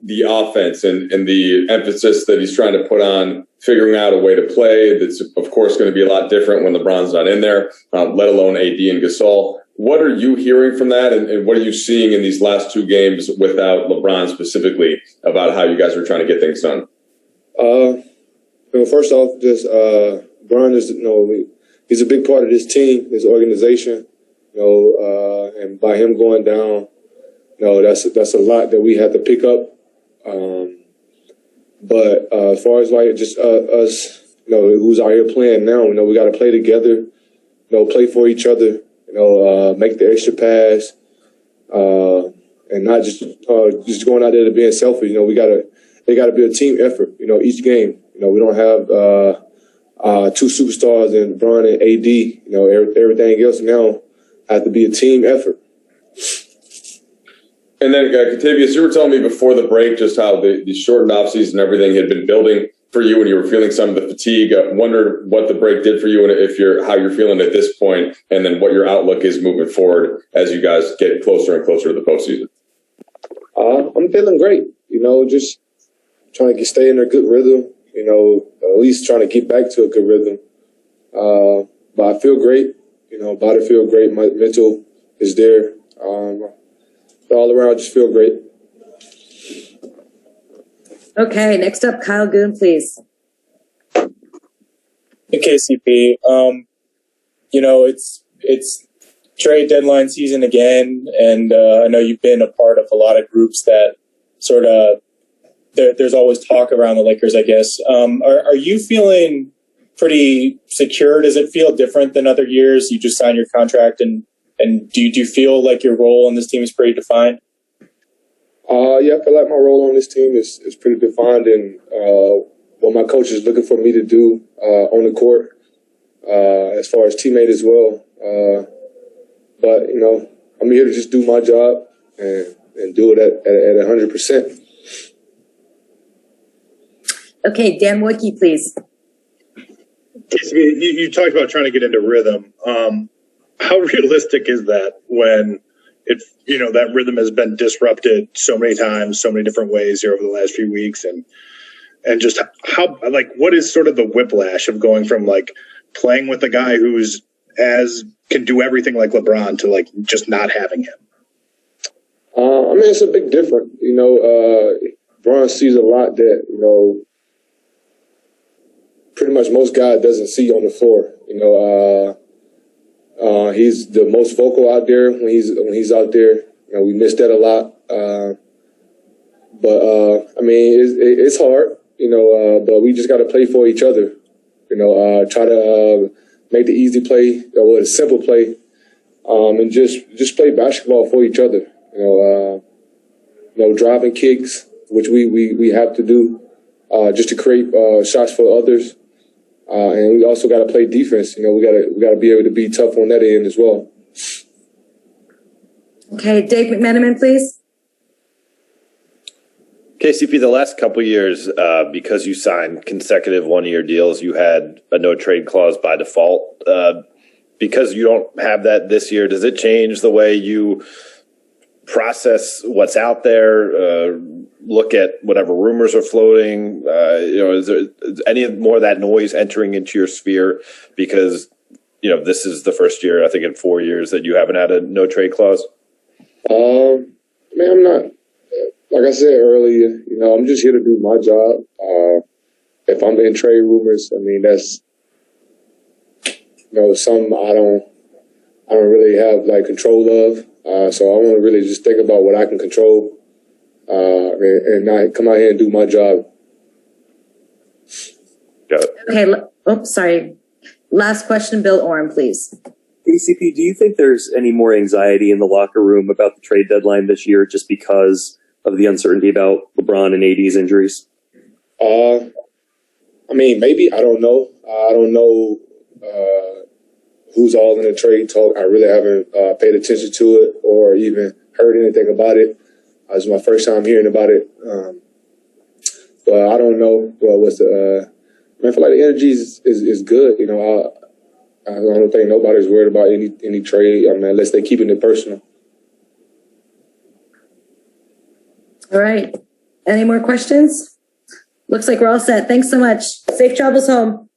the offense and the emphasis that he's trying to put on figuring out a way to play that's, of course, going to be a lot different when LeBron's not in there, let alone AD and Gasol. What are you hearing from that, and what are you seeing in these last two games without LeBron specifically about how you guys are trying to get things done? First off, just LeBron is, he's a big part of this team, this organization, and by him going down, that's a lot that we have to pick up. But as far as like just us, who's out here playing now, we got to play together, play for each other, make the extra pass, and not just going out there to being selfish. They got to be a team effort. Each game. We don't have two superstars in LeBron and AD. Everything else now has to be a team effort. And then, Kentavious, you were telling me before the break just how the shortened offseason and everything had been building for you and you were feeling some of the fatigue. I wondered what the break did for you and how you're feeling at this point, and then what your outlook is moving forward as you guys get closer and closer to the postseason. I'm feeling great. Just trying to stay in a good rhythm, at least trying to get back to a good rhythm. But I feel great. Body feel great. My mental is there. All around, just feel great. Okay, next up, Kyle Goon, please. Hey, KCP. It's trade deadline season again, and I know you've been a part of a lot of groups that sort of there's always talk around the Lakers, I guess. Are you feeling pretty secure? Does it feel different than other years? You just signed your contract, and do you feel like your role on this team is pretty defined? Yeah, I feel like my role on this team is pretty defined, and what my coach is looking for me to do on the court, as far as teammate as well. But I'm here to just do my job and do it at 100%. Okay, Dan Wicke, please. You talked about trying to get into rhythm. How realistic is that when that rhythm has been disrupted so many times, so many different ways here over the last few weeks, and just how, what is sort of the whiplash of going from playing with a guy who's can do everything like LeBron to just not having him? It's a big difference. LeBron sees a lot that pretty much most guys doesn't see on the floor. He's the most vocal out there when he's out there. We miss that a lot. But it's hard, but we just got to play for each other. Try to make the easy play or the simple play, and just play basketball for each other. Driving kicks, which we have to do, just to create shots for others. And we also got to play defense. We got to be able to be tough on that end as well. Okay, Dave McMenamin, please. KCP, the last couple of years, because you signed consecutive one-year deals, you had a no-trade clause by default. Because you don't have that this year, does it change the way you process what's out there, look at whatever rumors are floating? Is there any more of that noise entering into your sphere? Because, this is the first year, I think, in 4 years that you haven't had a no-trade clause. I'm not, like I said earlier, I'm just here to do my job. If I'm in trade rumors, that's, something I don't really have control of. So I want to really just think about what I can control, and not come out here and do my job. Got it. Okay. Sorry. Last question, Bill Oram, please. KCP, do you think there's any more anxiety in the locker room about the trade deadline this year just because of the uncertainty about LeBron and AD's injuries? Maybe. I don't know. I don't know who's all in the trade talk. I really haven't paid attention to it or even heard anything about it. It's my first time hearing about it. But I don't know. Well, I feel like the energy is good. I don't think nobody's worried about any trade. Unless they're keeping it personal. All right. Any more questions? Looks like we're all set. Thanks so much. Safe travels home.